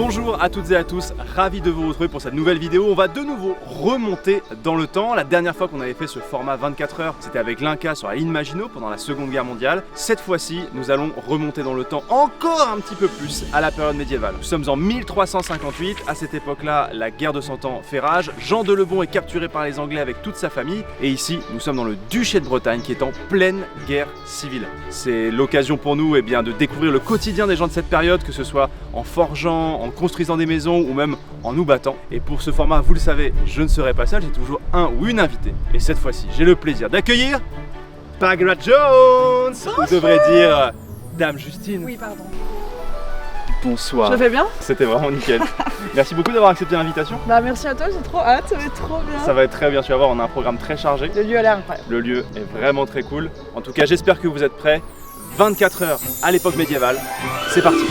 Bonjour à toutes et à tous, ravi de vous retrouver pour cette nouvelle vidéo. On va de nouveau remonter dans le temps. La dernière fois qu'on avait fait ce format 24 heures, c'était avec l'Inca sur la ligne Maginot pendant la Seconde Guerre mondiale. Cette fois-ci, nous allons remonter dans le temps encore un petit peu plus à la période médiévale. Nous sommes en 1358, à cette époque-là, la guerre de 100 ans fait rage. Jean de Lebon est capturé par les Anglais avec toute sa famille. Et ici, nous sommes dans le duché de Bretagne qui est en pleine guerre civile. C'est l'occasion pour nous de découvrir le quotidien des gens de cette période, que ce soit en forgeant, en construisant des maisons ou même en nous battant. Et pour ce format, vous le savez, je ne serai pas seul, j'ai toujours un ou une invitée. Et cette fois-ci, j'ai le plaisir d'accueillir Baghera Jones. On devrait dire Dame Justine. Oui, pardon. Bonsoir. Je fais bien? C'était vraiment nickel. Merci beaucoup d'avoir accepté l'invitation. Bah merci à toi, j'ai trop hâte, ça va être trop bien. Ça va être très bien, tu vas voir, on a un programme très chargé. Le lieu a l'air incroyable. Le lieu est vraiment très cool. En tout cas, j'espère que vous êtes prêts. 24 heures à l'époque médiévale, c'est parti.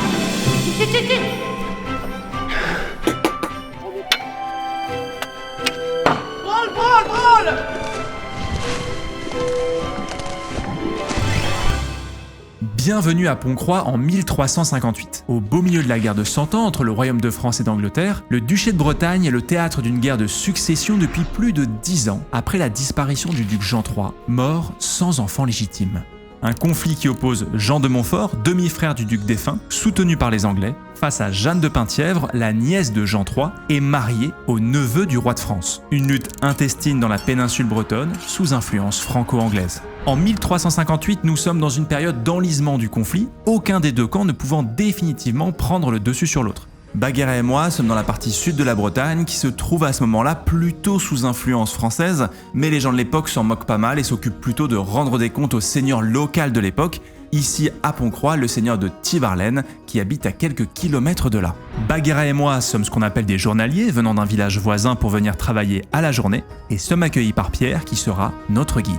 Bienvenue à Pont-Croix en 1358. Au beau milieu de la guerre de 100 ans entre le royaume de France et d'Angleterre, le duché de Bretagne est le théâtre d'une guerre de succession depuis plus de 10 ans après la disparition du duc Jean III, mort sans enfant légitime. Un conflit qui oppose Jean de Montfort, demi-frère du duc défunt, soutenu par les Anglais, face à Jeanne de Penthièvre, la nièce de Jean III, et mariée au neveu du roi de France. Une lutte intestine dans la péninsule bretonne, sous influence franco-anglaise. En 1358, nous sommes dans une période d'enlisement du conflit, aucun des deux camps ne pouvant définitivement prendre le dessus sur l'autre. Baghera et moi sommes dans la partie sud de la Bretagne qui se trouve à ce moment-là plutôt sous influence française, mais les gens de l'époque s'en moquent pas mal et s'occupent plutôt de rendre des comptes au seigneur local de l'époque, ici à Pont-Croix, le seigneur de Thibarlène, qui habite à quelques kilomètres de là. Baghera et moi sommes ce qu'on appelle des journaliers venant d'un village voisin pour venir travailler à la journée et sommes accueillis par Pierre qui sera notre guide.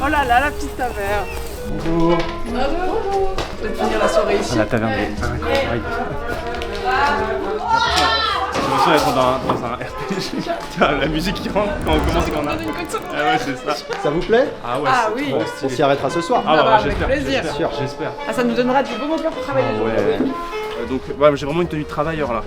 Oh là là, la petite taverne. Bonjour. Bonjour. Je vais finir la soirée ici. La taverne est incroyable. J'ai l'impression d'être dans un RPG. Tiens, la musique qui rentre quand on commence qu'on a. Ah ouais, c'est ça. Ça vous plaît? Ah ouais, Ah c'est oui. trop On stylé. s'y arrêtera ce soir. Ah bah, avec j'espère, plaisir. j'espère. Ah, ça nous donnera du beau moteur pour travailler. Ah ouais. Donc ouais, j'ai vraiment une tenue de travailleur là.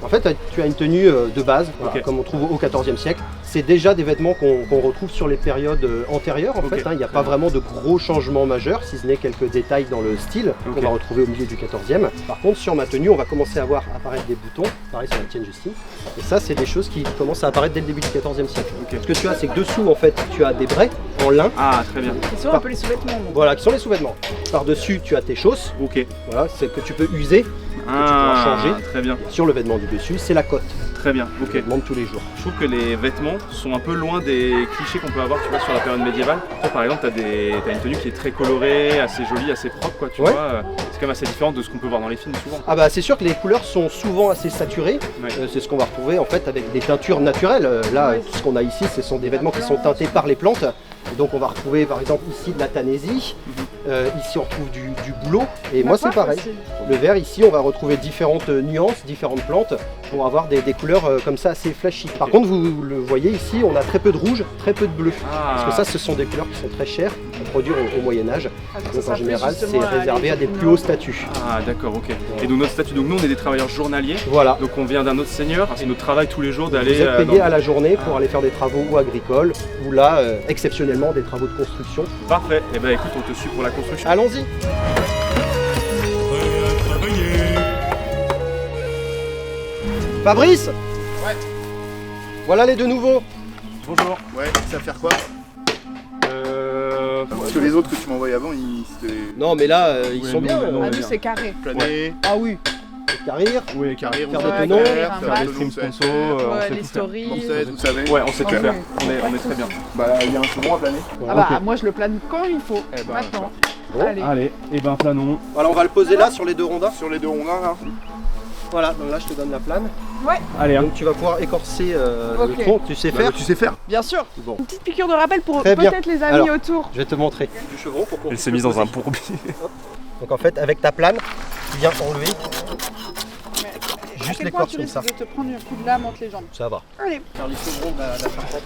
En fait, tu as une tenue de base, voilà, Ok. comme on trouve au XIVe siècle. C'est déjà des vêtements qu'on retrouve sur les périodes antérieures. En Ok. fait, il n'y a pas vraiment de gros changements majeurs, si ce n'est quelques détails dans le style Ok. qu'on va retrouver au milieu du XIVe. Par contre, sur ma tenue, on va commencer à voir apparaître des boutons, pareil sur la tienne, Justine. Et ça, c'est des choses qui commencent à apparaître dès le début du XIVe siècle. Ok. Ce que tu as, c'est que dessous, en fait, tu as des braies en lin, Ah très bien. Ils sont un peu les sous-vêtements. donc. voilà, qui sont les sous-vêtements. Par-dessus, tu as tes chausses, Ok. voilà, c'est que tu peux user. Ah changer. très bien. Sur le vêtement du dessus, c'est la cotte, Très bien. le Ok. vêtement de tous les jours. Je trouve que les vêtements sont un peu loin des clichés qu'on peut avoir, tu vois, sur la période médiévale. Toi, par exemple, t'as une tenue qui est très colorée, assez jolie, assez propre, quoi, tu Ouais. vois. C'est quand même assez différent de ce qu'on peut voir dans les films souvent. Ah bah c'est sûr que les couleurs sont souvent assez saturées, Ouais. c'est ce qu'on va retrouver en fait avec des teintures naturelles. Là, ce qu'on a ici, ce sont des vêtements qui sont teintés par les plantes. Et donc on va retrouver par exemple ici de la tanésie, ici on retrouve du bouleau, et moi c'est pareil. Aussi. Le vert ici, on va retrouver différentes nuances, différentes plantes pour avoir des couleurs comme ça assez flashy. Par contre, vous le voyez ici, on a très peu de rouge, très peu de bleu. Ah. Parce que ça, ce sont des couleurs qui sont très chères à produire au Moyen-Âge. Ah, donc Donc ça en fait général, justement c'est réservé à des plus hauts statuts. Ah d'accord, ok. Et donc notre statut, donc nous on est des travailleurs journaliers. Voilà. Donc on vient d'un autre seigneur, c'est notre travail tous les jours Vous d'aller êtes payé dans- à la journée pour aller faire des travaux ou agricoles, ou là, exceptionnellement, des travaux de construction. Parfait. Et ben écoute, on te suit pour la construction. Allons-y. Fabrice. Ouais. Voilà les deux nouveaux. Bonjour. Ouais, ça va faire quoi? Parce que Ouais. les autres que tu m'as envoyés avant, c'était Non mais là, ils Oui, sont non, bien. mais non, Ah, mais nous, bien. c'est carré. planer, Ah oui. Carrir. Oui, carré. carrière, Faire des faire tenons, faire faire des des streams streams sponsors, on Ouais, sait les tout faire. stories. vous savez. Ouais, on sait tout Ah faire. oui. On est très bien. Bah, il y a un second à planer. Ah bah, moi, je le plane quand il faut. Eh ben, Maintenant. Bon. Allez. Allez, et ben planons. Voilà, on va le poser là sur les deux rondins. Sur les deux rondins, là. Voilà, donc là je te donne la plane. Ouais, Allez, hein. Donc tu vas pouvoir écorcer Ok. le tronc, tu sais faire. Tu sais faire. bien sûr. Bon, Une petite piqûre de rappel pour Très bien. peut-être les amis Alors. autour. je vais te montrer du chevron pour qu'on Elle puisse s'est le mise dans poser. un bourbier. Donc en fait, avec ta plane, tu viens enlever, À juste quel point l'écorce tu comme risques ça. de te prendre un coup de lame entre les jambes. Ça va. Allez. Faire les chevrons de la charpente.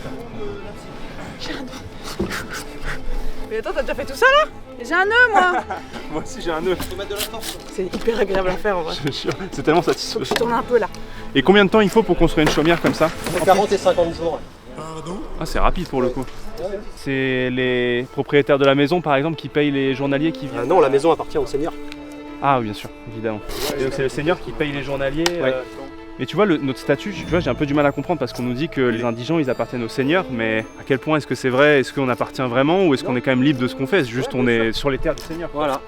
Mais attends, t'as déjà fait tout ça là? J'ai un nœud moi. Moi aussi j'ai un nœud. Faut mettre de la force. C'est hyper agréable à faire en vrai. Je te jure, c'est tellement satisfaisant. Je tourne un peu là. Et combien de temps il faut pour construire une chaumière comme ça? 40 et 50 jours. Ah, c'est rapide pour le coup. C'est les propriétaires de la maison par exemple qui payent les journaliers qui viennent. Non, la maison appartient au seigneur. Ah oui, bien sûr, évidemment. Et donc c'est le seigneur qui paye les journaliers. Ouais. Mais tu vois, notre statut, tu vois, j'ai un peu du mal à comprendre parce qu'on nous dit que les indigents ils appartiennent au seigneur, mais à quel point est-ce que c'est vrai? Est-ce qu'on appartient vraiment ou est-ce qu'on est quand même libre de ce qu'on fait? C'est juste on est sur les terres du seigneur. Voilà.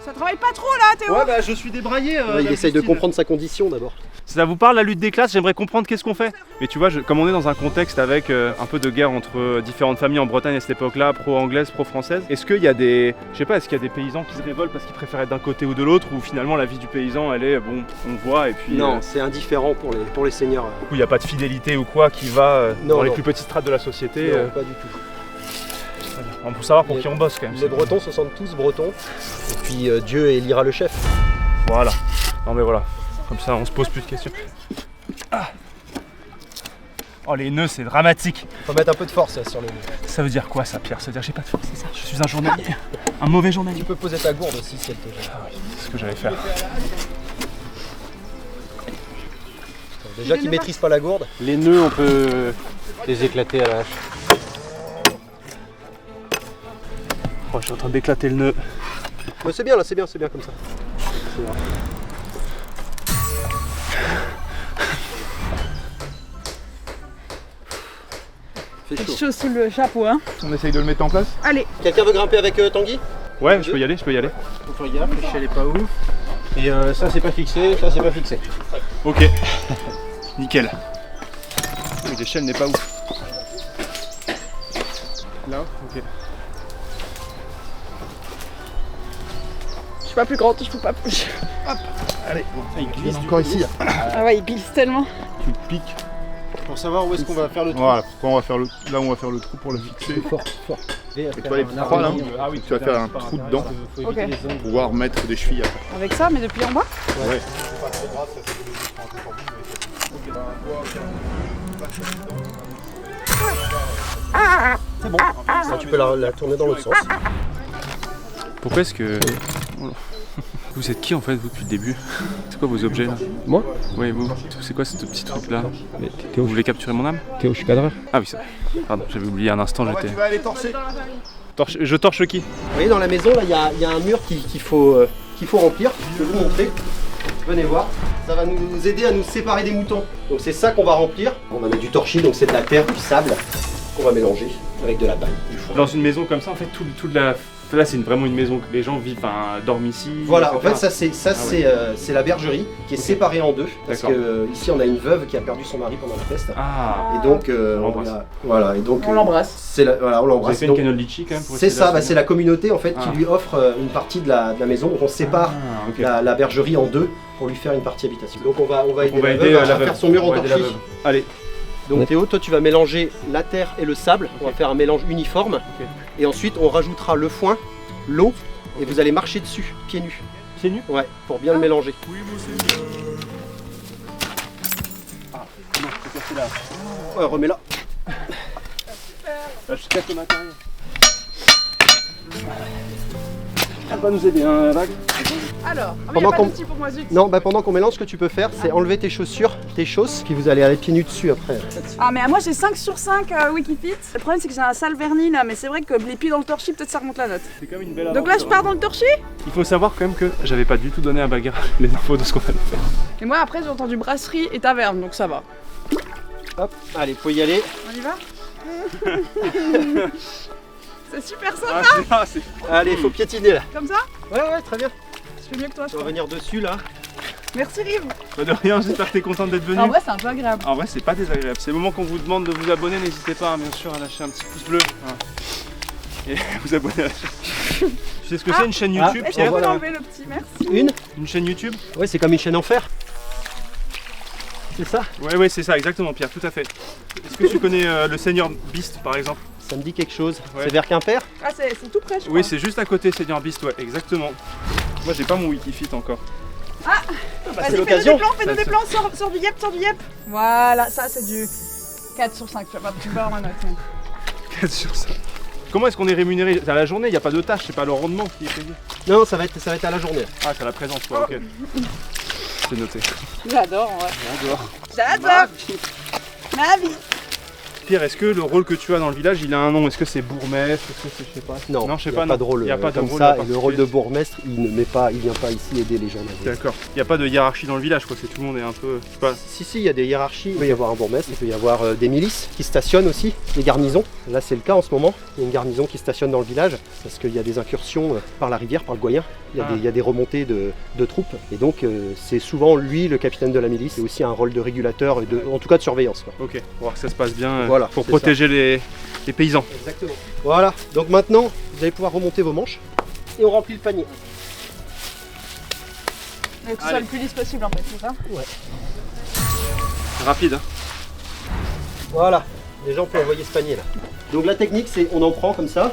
Ça travaille pas trop là, Théo. Ouais, bah je suis débraillé. Il essaye de comprendre sa condition d'abord. Si ça vous parle la lutte des classes, j'aimerais comprendre qu'est-ce qu'on fait. Mais tu vois, comme on est dans un contexte avec un peu de guerre entre différentes familles en Bretagne à cette époque-là, pro-anglaise, pro-française, est-ce qu'il y a des, je sais pas, est-ce qu'il y a des paysans qui se révoltent parce qu'ils préfèrent être d'un côté ou de l'autre, ou finalement la vie du paysan, elle est, bon, on voit et puis. Non, c'est indifférent pour les seigneurs. Du coup, il n'y a pas de fidélité ou quoi qui va Non, dans les non. plus petites strates de la société. Non, pas du tout. On peut savoir pour qui on bosse quand même. Les Bretons se sentent tous Bretons. Et puis Dieu élira le chef. Voilà. Non mais voilà. Comme ça, on se pose plus de questions. Ah. Oh les nœuds, c'est dramatique. Faut mettre un peu de force sur le nœud. Ça veut dire quoi ça, Pierre? Ça veut dire que j'ai pas de force, c'est ça? Je suis un journalier. Un mauvais journalier. Tu peux poser ta gourde aussi si elle te gêne. C'est ce que j'allais faire. Déjà qu'ils maîtrisent pas la gourde. Les nœuds, on peut les éclater à la hache. Oh, je suis en train d'éclater le nœud. Mais c'est bien là, c'est bien comme ça. C'est bien. Fait C'est chaud. chaud sous le chapeau hein. On essaye de le mettre en place. Allez. Quelqu'un veut grimper avec Tanguy? Ouais, je peux y aller, je peux y aller. Faut faire gaffe, l'échelle est pas ouf. Et ça c'est pas fixé, ça c'est pas fixé. Ok. Nickel. Oui, l'échelle n'est pas ouf. Là, ok. Je suis pas plus grande, je peux pas plus. Allez, il glisse Encore ici. Ah ouais, il glisse tellement. Tu piques. Pour savoir où est-ce qu'on va faire le trou. Voilà, pourquoi on va faire là où on va faire le trou pour le fixer. Fort. Et toi les petits trois là, tu vas faire un trou dedans Ok. pour pouvoir mettre des chevilles après. Avec ça, mais depuis en bas? Ouais. C'est bon. Ça, tu peux la tourner dans l'autre sens. Pourquoi est-ce que... Oh là. Vous êtes qui en fait, vous, depuis le début? C'est quoi vos objets là? Moi? Oui, vous. C'est quoi ce petit truc là? Mais Vous voulez capturer mon âme? Théo, je suis cadreur. Ah oui, c'est vrai. Pardon, j'avais oublié un instant, j'étais... Tu vas aller torser. Je torche qui? Vous voyez dans la maison là, il y a un mur qu'il faut remplir. Je vais vous montrer. Venez voir. Ça va nous aider à nous séparer des moutons. Donc c'est ça qu'on va remplir. On va mettre du torchis, donc c'est de la terre, du sable qu'on va mélanger avec de la paille. Dans une maison comme ça, en fait, toute la... Là, c'est vraiment une maison que les gens vivent, enfin, dorment ici. Voilà, en etc. fait c'est la bergerie qui est séparée en deux. Parce D'accord. que ici on a une veuve qui a perdu son mari pendant la peste. Ah, Et donc On on l'embrasse. voilà, et donc On l'embrasse. voilà, on vous avez l'embrasse. fait une Donc, canne de litchi quand même pour c'est essayer ça, de la c'est la communauté en fait Ah. qui lui offre une partie de la maison. Donc on sépare Ah, ok. la bergerie en deux pour lui faire une partie habitation. Donc on va aider, on va la aider, veuve la à veuve. faire son mur On en va aider la torchis. veuve. Allez, Donc Théo, toi tu vas mélanger la terre et le sable. On va faire un mélange uniforme. Ok. Et ensuite on rajoutera le foin, l'eau et vous allez marcher dessus, pieds nus. pieds nus. Ouais, pour bien le mélanger. Non, c'est cassé là. Ouais, remets-la. Là, je casse le matériel. Elle va nous aider, hein, Vague. Alors, ah, mais Pendant y a pas qu'on- d'outil pour moi, zut. Non, bah pendant qu'on mélange, ce que tu peux faire, c'est enlever tes chaussures, tes chausses, puis vous allez aller pieds nus dessus après. Ah mais moi j'ai 5 sur 5 Wikifit. Le problème c'est que j'ai un sale vernis là, mais c'est vrai que les pieds dans le torchis, peut-être ça remonte la note. C'est quand même une belle Donc là je pars dans le torchis. Il faut savoir quand même que j'avais pas du tout donné à Bagarre les infos de ce qu'on allait faire. Et moi après j'ai entendu brasserie et taverne, donc ça va. Hop, allez, faut y aller. On y va. C'est super sympa, c'est... Allez, faut piétiner là. comme ça. Ouais, très bien. Je fais mieux que toi, je On va crois. venir dessus là. Merci Rive. Pas de rien, j'espère que t'es contente d'être venue. En vrai c'est un peu agréable. En vrai, c'est pas désagréable. C'est le moment qu'on vous demande de vous abonner. N'hésitez pas, bien sûr, à lâcher un petit pouce bleu. Hein. Et vous abonner à la chaîne. Tu sais ce que c'est une chaîne YouTube, Est-ce Pierre? qu'on peut voilà. l'enlever le petit, merci. Une chaîne YouTube? Ouais, c'est comme une chaîne en fer. C'est ça? Ouais, c'est ça, exactement, Pierre, tout à fait. Est-ce que tu connais le Seigneur Beast, par exemple? Ça me dit quelque chose. Ouais. C'est vers Quimper? Ah c'est tout près je crois. Oui, c'est juste à côté, Seigneur Beast, ouais, exactement. Moi, j'ai pas mon Wikifit encore. Bah, Vas-y, c'est l'occasion. Fais-nous des plans, sors du yep, sors du yep. Voilà, ça c'est du 4 sur 5, tu vas pas avoir ma note. 4 sur 5. Comment est-ce qu'on est rémunéré? C'est à la journée, il n'y a pas de tâche, c'est pas le rendement qui est payé. Non, ça va être à la journée. Ah, c'est à la présence, quoi, ok. C'est noté. J'adore, ouais. J'adore. Ma vie. Pierre, est-ce que le rôle que tu as dans le village, il a un nom? Est-ce que c'est bourgmestre? Est-ce que c'est, je sais pas. Non, je sais il pas. n'y a pas de rôle Il y a pas de comme rôle ça. en Et le rôle de particulier. bourgmestre, il vient pas ici aider les journalistes. D'accord. Il n'y a pas de hiérarchie dans le village, quoi. C'est tout le monde est un peu. Je sais pas. Si, il y a des hiérarchies. Il peut y avoir un bourgmestre, il peut y avoir des milices qui stationnent aussi, des garnisons. Là, c'est le cas en ce moment. Il y a une garnison qui stationne dans le village parce qu'il y a des incursions par la rivière, par le Goyen. Il y a des remontées de troupes. Et donc, c'est souvent lui, le capitaine de la milice. C'est aussi un rôle de régulateur, et en tout cas de surveillance, quoi. Ok, pour voir que ça se passe bien. Voilà, pour c'est protéger les paysans. Exactement. Voilà. Donc maintenant, vous allez pouvoir remonter vos manches et on remplit le panier. Mais que ce soit le plus lisse possible en fait, c'est ça? Rapide. Hein. Voilà. Déjà, on peut envoyer ce panier là. Donc la technique, c'est on en prend comme ça,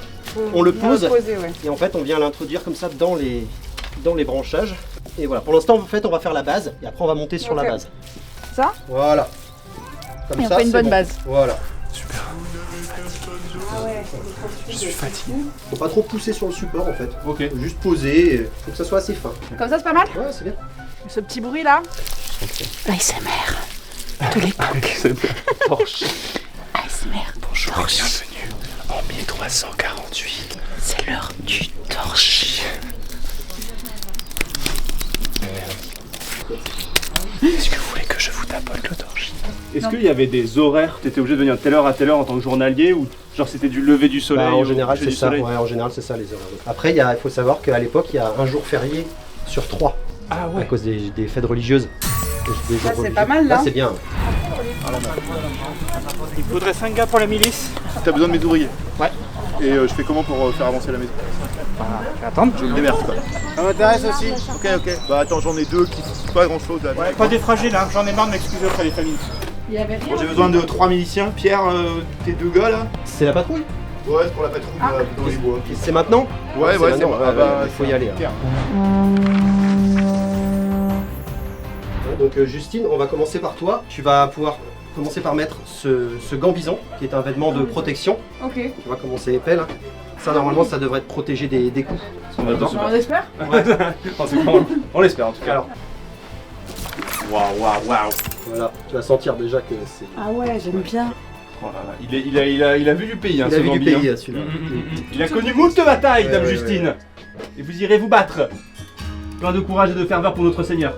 on le pose. Poser, ouais. Et en fait, on vient l'introduire comme ça dans les branchages. Et voilà, pour l'instant, en fait, on va faire la base et après, on va monter sur la base. Ça? Voilà. Comme Et on ça, fait une c'est bonne bon. base. Voilà. Ah ouais. Je suis fatigué. Faut pas trop pousser sur le support en fait. Ok. Faut juste poser, faut que ça soit assez fin. Comme ça, c'est pas mal? Ouais, c'est bien. Ce petit bruit là. ASMR. Tous les Porsche. ASMR. Bonjour et bienvenue en 1348. C'est l'heure du torchis. Est-ce que vous voulez que je vous tapote le torchis? Est-ce qu'il y avait des horaires? Tu étais obligé de venir de telle heure à telle heure en tant que journalier ou genre c'était du lever du soleil? Bah, en au général, coucher c'est du ça. soleil Ouais, en général, c'est ça les horaires. Après, il faut savoir qu'à l'époque, il y a un jour férié sur 3 Ah à ouais. cause des fêtes religieuses. Des jours c'est religieux. pas mal, là. C'est bien. Il faudrait 5 gars pour la milice. T'as besoin de mes ouvriers? Ouais. Et je fais comment pour faire avancer la maison? Je vais attendre. Je me démerde quoi. Ça m'intéresse aussi. Ok. Bah attends, j'en ai deux qui font pas grand chose là. Ouais, pas des fragiles, hein. J'en ai marre de m'excuser auprès des familles. Il y avait rien. Bon, j'ai besoin de 3 miliciens. Pierre, tes 2 gars là? C'est la patrouille. Ouais, c'est pour la patrouille dans les bois. Et c'est maintenant? Ouais, c'est c'est maintenant. bon. Ouais, Ah bah, il faut y aller. Pierre. Donc Justine, on va commencer par toi. Tu vas pouvoir commencer par mettre ce gant bison, qui est un vêtement de protection. Ok. Tu vas commencer l'épelle. Ça, normalement, ça devrait te protéger des coups. On espère? On l'espère en tout cas. Alors, Waouh. voilà, tu vas sentir déjà que c'est... Ah ouais, j'aime bien. Oh là là. Il a vu du pays, hein, Il a ce vu du Gambi, pays, hein. celui-là. Il a connu moult batailles, Ouais, Dame ouais, Justine. Et vous irez vous battre. Plein de courage et de ferveur pour notre Seigneur.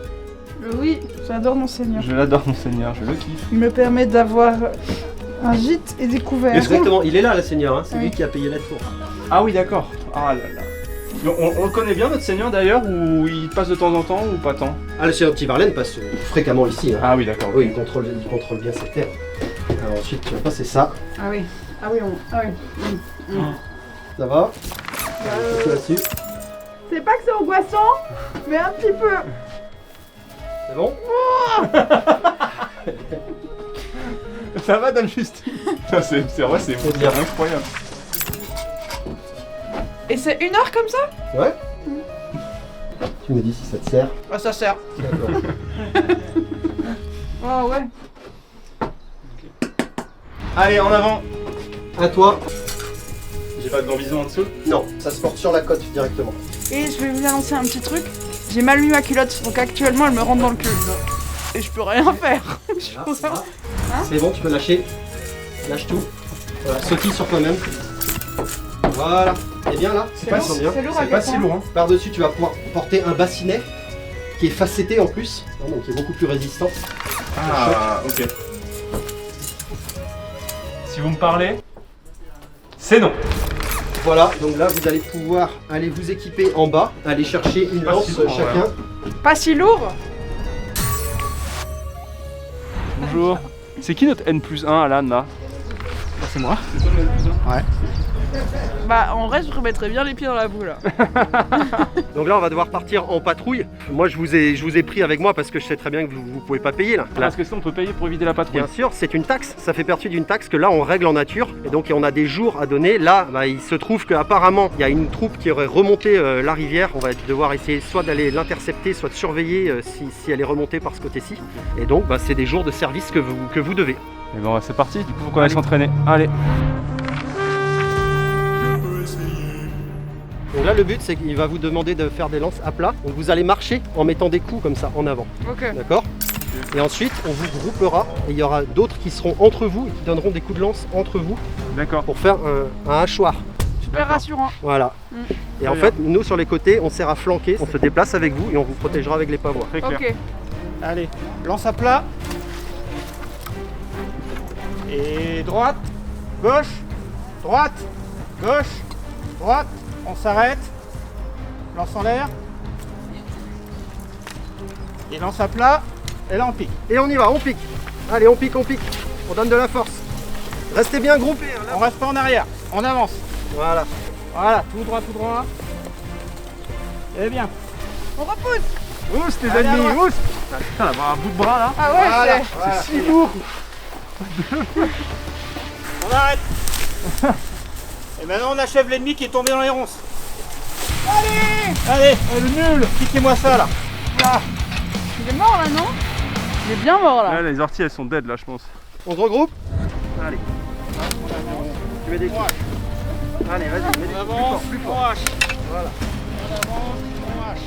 Oui, j'adore mon seigneur. Je l'adore, mon Seigneur, je le kiffe. Il me permet d'avoir un gîte et des couverts. Exactement, il est là, le Seigneur, hein. C'est Oui. lui qui a payé la tour. Ah oui, d'accord. Ah là là. Mais on le connaît bien, notre Seigneur, d'ailleurs, ou il passe de temps en temps, ou pas tant? Ah, le Seigneur Petit Varlaine passe fréquemment ici. Hein. Ah oui, d'accord. Oui, il contrôle bien cette terre. Alors ensuite, tu vas passer ça. Ah oui. Ah oui, ah oui. Ça va? Un peu là-dessus. C'est pas que c'est angoissant, mais un petit peu. C'est bon? Ça va, Dame Justine? C'est vrai, c'est bien. incroyable. Et c'est 1 heure comme ça? Ouais. Tu me dis si ça te sert. Ah, ça sert. D'accord. Oh ouais. Allez, en avant. À toi. J'ai pas de gambison en dessous? Non, ça se porte sur la côte directement. Et je vais vous annoncer un petit truc. J'ai mal mis ma culotte, donc actuellement elle me rentre dans le cul. Et je peux rien faire. Voilà, ça va. C'est bon, tu peux lâcher. Lâche tout. Voilà, sautille sur toi-même. Voilà. T'es bien là? C'est pas lourd, bien. c'est lourd à C'est pas quel si point? lourd, hein. Par-dessus, tu vas pouvoir porter un bassinet qui est facetté en plus, donc qui est beaucoup plus résistant. Ah, ok. Si vous me parlez, c'est non. Voilà, donc là vous allez pouvoir aller vous équiper en bas, aller chercher une Pas lance si lourd, chacun. Pas si lourd? Bonjour. C'est qui notre N+1 Alan là? C'est moi. C'est toi le N+1? Ouais. Bah en vrai je remettrais bien les pieds dans la boue là. Donc là on va devoir partir en patrouille. Moi je vous ai pris avec moi parce que je sais très bien que vous pouvez pas payer là. Parce que sinon on peut payer pour éviter la patrouille. Bien sûr, c'est une taxe, ça fait partie d'une taxe que là on règle en nature et donc on a des jours à donner. Là, bah, il se trouve qu'apparemment il y a une troupe qui aurait remonté la rivière. On va devoir essayer soit d'aller l'intercepter, soit de surveiller si elle est remontée par ce côté-ci. Et donc bah, c'est des jours de service que vous devez. Et bon, c'est parti, du coup faut qu'on aille s'entraîner. Allez. là, le but, c'est qu'il va vous demander de faire des lances à plat. Donc vous allez marcher en mettant des coups comme ça en avant. Ok. D'accord? Et ensuite, on vous groupera et il y aura d'autres qui seront entre vous et qui donneront des coups de lance entre vous D'accord. pour faire un hachoir. Super rassurant. Voilà. Et en fait, nous sur les côtés, on sert à flanquer, on se déplace avec vous et on vous protégera avec les pavois. Très clair. Ok. Allez, lance à plat. Et droite, gauche, droite, gauche, droite. On s'arrête. Lance en l'air. Et lance à plat. Et là on pique. Et on y va, on pique. Allez, on pique, on pique. On donne de la force. Restez bien groupés. Hein, là. On reste pas en arrière. On avance. Voilà. Voilà, tout droit, tout droit. Et bien. On repousse. Ousse les Allez, à ennemis, droite. ousse. Putain, d'avoir un bout de bras là. Ah ouais, Voilà, c'est... voilà. Si lourd. On arrête. Et maintenant on achève l'ennemi qui est tombé dans les ronces. Allez, le nul. Piquez-moi ça là. Voilà. Il est mort là, non? Il est bien mort là. Là, les orties elles sont dead là, je pense. On se regroupe. Allez. Tu mets des coups. Allez, vas-y, mets des On coups avance, plus on fort. hache. Voilà. On avance, on hache.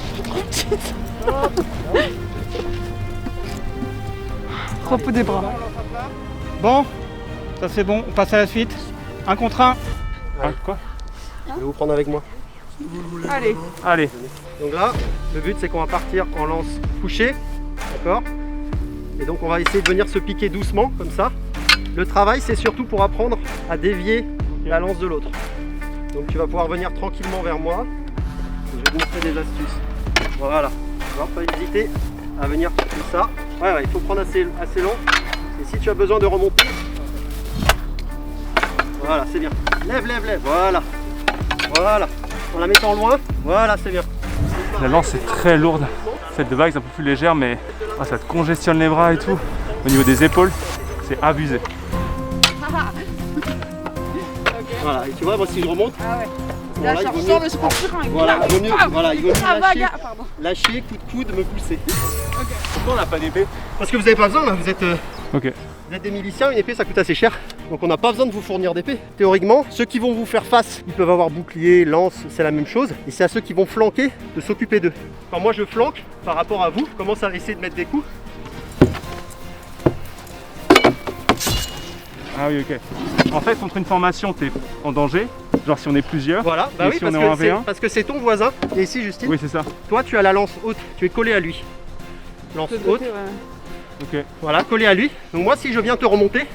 Repos des bras. Bon, ça c'est bon, on passe à la suite. Un contre un. Ah, quoi? Je vais vous prendre avec moi. Allez. Allez. Donc là, le but c'est qu'on va partir en lance couchée. D'accord? Et donc on va essayer de venir se piquer doucement, comme ça. Le travail c'est surtout pour apprendre à dévier la lance de l'autre. Donc tu vas pouvoir venir tranquillement vers moi. Je vais te montrer des astuces. Voilà. Tu vas pas hésiter à venir comme ça. Ouais, il faut prendre assez long. Et si tu as besoin de remonter, voilà, c'est bien. Lève, lève, lève. Voilà. Voilà. En la mettant loin, voilà, c'est bien. La lance est très lourde. Celle de bague est un peu plus légère, mais ça te congestionne les bras et tout. Au niveau des épaules, c'est abusé. Voilà, et tu vois, moi si je remonte, Ah ouais. bon, Là, là, je il vaut ressors mieux- le sport sur un. voilà, il vaut mieux, voilà, il vaut mieux Ah, lâcher, bagarre, pardon. lâcher, coup de coude, me pousser. Pourquoi on n'a pas d'épée? Parce que vous n'avez pas besoin, là, vous êtes Ok. des miliciens, une épée ça coûte assez cher. Donc on n'a pas besoin de vous fournir d'épée. Théoriquement, ceux qui vont vous faire face, ils peuvent avoir bouclier, lance, c'est la même chose. Et c'est à ceux qui vont flanquer de s'occuper d'eux. Quand moi je flanque, par rapport à vous, je commence à essayer de mettre des coups. Ah oui, ok. En fait, contre une formation, t'es en danger. Genre si on est plusieurs. Voilà, bah Et oui, si on parce est en que c'est- 1v1? parce que c'est ton voisin. Et ici, Justine, Oui, c'est ça. toi tu as la lance haute, tu es collé à lui. Lance haute, Ok. voilà, collé à lui. Donc moi si je viens te remonter,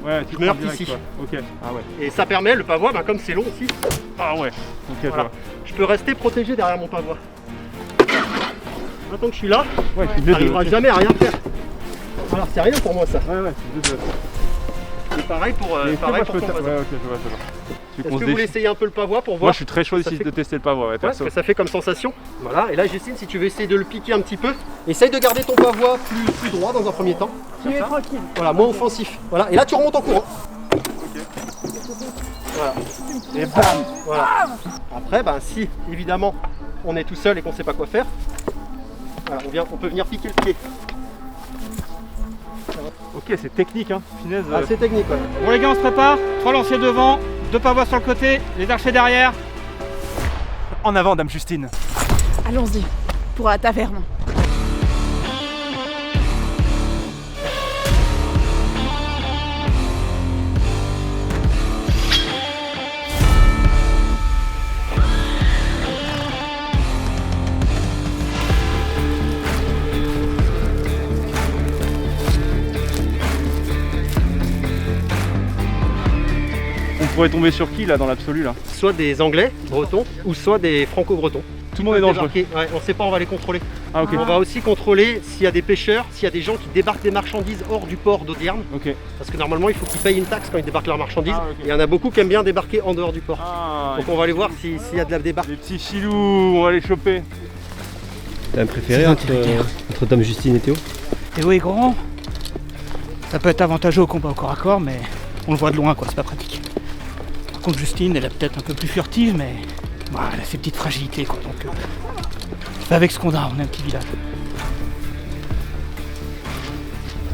Ouais, tu Je meurs prends direct, ici. quoi. Ok. Ah ouais. et ça permet, le pavois, bah, comme c'est long aussi, Ah ouais. Ok, je voilà. vois. Je peux rester protégé derrière mon pavois. Maintenant que je suis là, Ouais, tu n'arriveras jamais à rien faire. Alors c'est rien pour moi ça. Ouais, ouais, c'est deux. Et pareil pour, Mais est-ce que pareil moi, pour je ton peux voisin. Ouais, ok, je vois. Tu Est-ce que vous voulez essayer un peu le pavois pour Moi, voir je suis très chaud Ça ici fait- de tester le pavois, ouais, Ouais, ce perso. que ça fait comme sensation. Voilà, et là Justine, si tu veux essayer de le piquer un petit peu, essaye de garder ton pavois plus droit dans un premier temps. Tu es tranquille. Voilà, moins offensif. Voilà, et là tu remontes en courant. Voilà. Et bam. Voilà. Après, ben, si évidemment on est tout seul et qu'on sait pas quoi faire, voilà, on peut venir piquer le pied. Ok, c'est technique, hein. Finesse. Ah, c'est technique, ouais. Bon les gars, on se prépare. 3 lanciers devant, 2 pavois sur le côté, les archers derrière. En avant, Dame Justine. Allons-y. Pour la taverne. On pourrait tomber sur qui là dans l'absolu là? Soit des Anglais, bretons, ou soit des Franco-bretons. Tout le monde est dangereux. Débarquer. Ouais, on sait pas, on va les contrôler. Ah ok. On va aussi contrôler s'il y a des pêcheurs, s'il y a des gens qui débarquent des marchandises hors du port d'Audierne. Ok. Parce que normalement, il faut qu'ils payent une taxe quand ils débarquent leurs marchandises. Ah, ok. Et il y en a beaucoup qui aiment bien débarquer en dehors du port. Ah, Donc on va aller voir s'il y a de la débarque. les petits filous, on va les choper. T'as un préféré entre Dame Justine et Théo? Théo est grand. Ça peut être avantageux au combat au corps à corps, mais on le voit de loin, quoi, c'est pas pratique. Par contre, Justine, elle est peut-être un peu plus furtive, mais bah, elle a ses petites fragilités, quoi. Donc, c'est avec ce qu'on a, on est un petit village.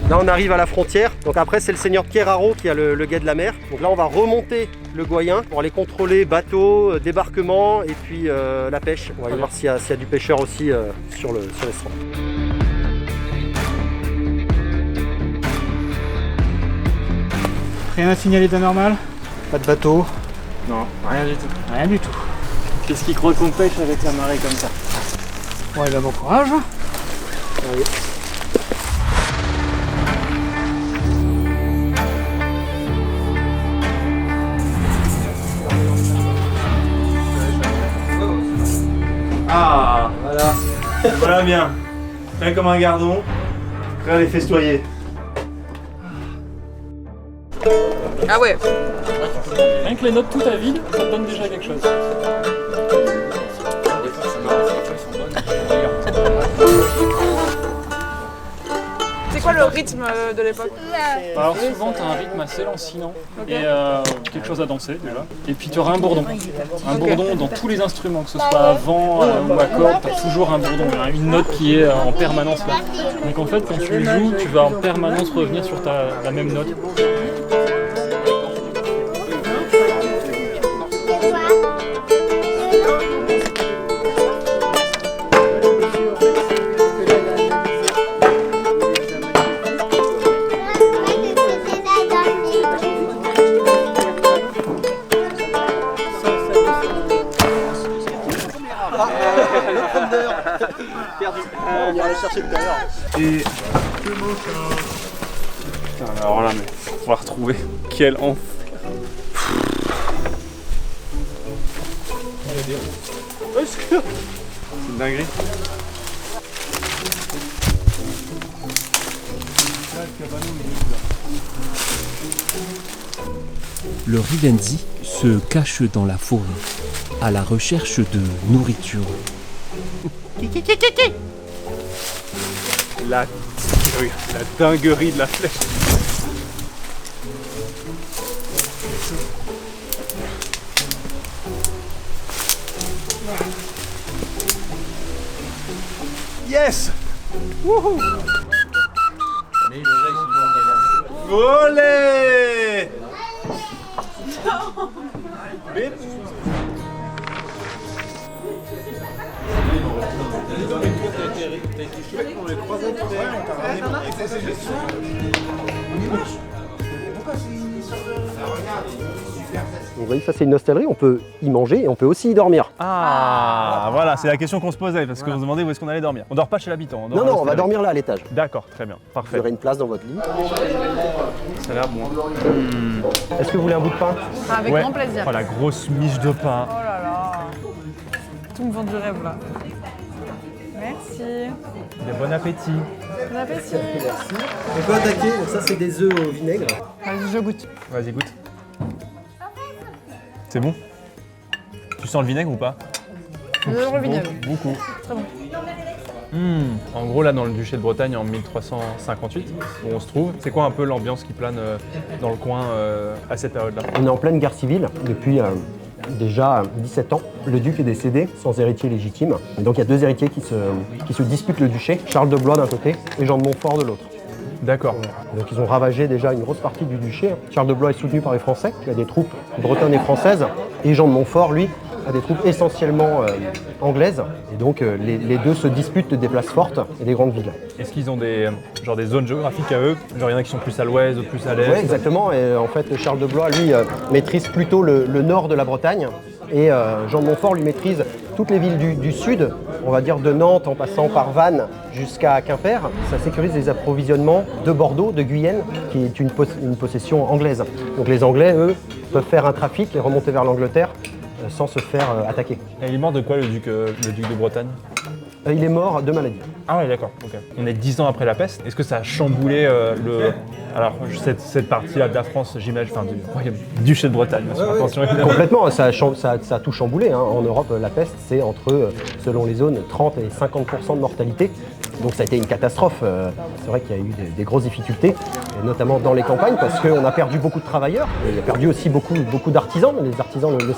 Là, on arrive à la frontière Donc après, c'est le seigneur Pierraro qui a le guet de la mer. Donc là, on va remonter le Goyen pour aller contrôler bateau, débarquement et puis la pêche. On va aller voir s'il y a du pêcheur aussi sur l'estrade. Rien à signaler d'anormal? Pas de bateau. Non, rien du tout. Rien du tout. Qu'est-ce qui croit qu'on pêche avec la marée comme ça? Bon, bon courage. Allez. Ah, voilà. Voilà bien. Prêt comme un gardon. Prêt à les festoyer. Ah ouais. Rien que les notes tout à vide, ça te donne déjà quelque chose. C'est quoi le rythme de l'époque? Alors souvent, tu as un rythme assez lancinant et quelque chose à danser déjà. Et puis tu auras un bourdon. Un bourdon dans tous les instruments, que ce soit à vent ou à corde, tu as toujours un bourdon. Il y a une note qui est en permanence là. Donc en fait, quand tu joues, tu vas en permanence revenir sur la même note. On ira le chercher tout à l'heure. Et... Putain, alors là, mais on va retrouver. Quel enfer. C'est une dinguerie. Le Rivenzi se cache dans la forêt, à la recherche de nourriture. La dinguerie de la flèche. Yes! Wouhou! Olé! Vous voyez, ça c'est une hostellerie, on peut y manger et on peut aussi y dormir. Ah, voilà, c'est la question qu'on se posait parce qu'on se demandait où est-ce qu'on allait dormir. On dort pas chez l'habitant. Non, on va dormir là à l'étage. D'accord, très bien, Vous parfait. aurez une place dans votre lit. Ça a l'air bon. Est-ce que vous voulez un bout de pain? Avec grand plaisir. Oh, la grosse miche de pain. Oh là là. Tout me vend du rêve là. Merci. Et bon appétit. Bon appétit. On peut attaquer, donc ça c'est des œufs au vinaigre. Vas-y, je goûte. Vas-y, goûte. C'est bon? Tu sens le vinaigre ou pas? Le vinaigre. Beaucoup. Très bon. En gros, là, dans le duché de Bretagne, en 1358, où on se trouve, c'est quoi un peu l'ambiance qui plane dans le coin à cette période-là? On est en pleine guerre civile depuis déjà 17 ans. Le duc est décédé sans héritier légitime. Et donc il y a deux héritiers qui se disputent le duché, Charles de Blois d'un côté et Jean de Montfort de l'autre. D'accord. Donc ils ont ravagé déjà une grosse partie du duché. Charles de Blois est soutenu par les Français, il y a des troupes bretonnes et françaises. Et Jean de Montfort, lui, a des troupes essentiellement anglaises. Et donc les deux se disputent des places fortes et des grandes villes. Est-ce qu'ils ont des zones géographiques à eux? Genre il y en a qui sont plus à l'ouest, d'autres plus à l'est? Oui, exactement. Et en fait, Charles de Blois, lui, maîtrise plutôt le nord de la Bretagne. Et Jean de Montfort, lui, maîtrise toutes les villes du sud, on va dire de Nantes en passant par Vannes jusqu'à Quimper. Ça sécurise les approvisionnements de Bordeaux, de Guyenne, qui est une possession anglaise. Donc les Anglais, eux, peuvent faire un trafic et remonter vers l'Angleterre sans se faire attaquer. Et il est mort de quoi le duc de Bretagne? Il est mort de maladie. Ah ouais, d'accord. Ok. On est 10 ans après la peste. Est-ce que ça a chamboulé cette partie-là de la France, j'imagine, enfin du royaume du duché de Bretagne, bien sûr, attention évidemment. Complètement, ça a tout chamboulé. Hein. En Europe, la peste, c'est entre, selon les zones, 30 et 50% de mortalité. Donc ça a été une catastrophe. C'est vrai qu'il y a eu des grosses difficultés, et notamment dans les campagnes, parce qu'on a perdu beaucoup de travailleurs. Et il a perdu aussi beaucoup d'artisans. Les artisans, le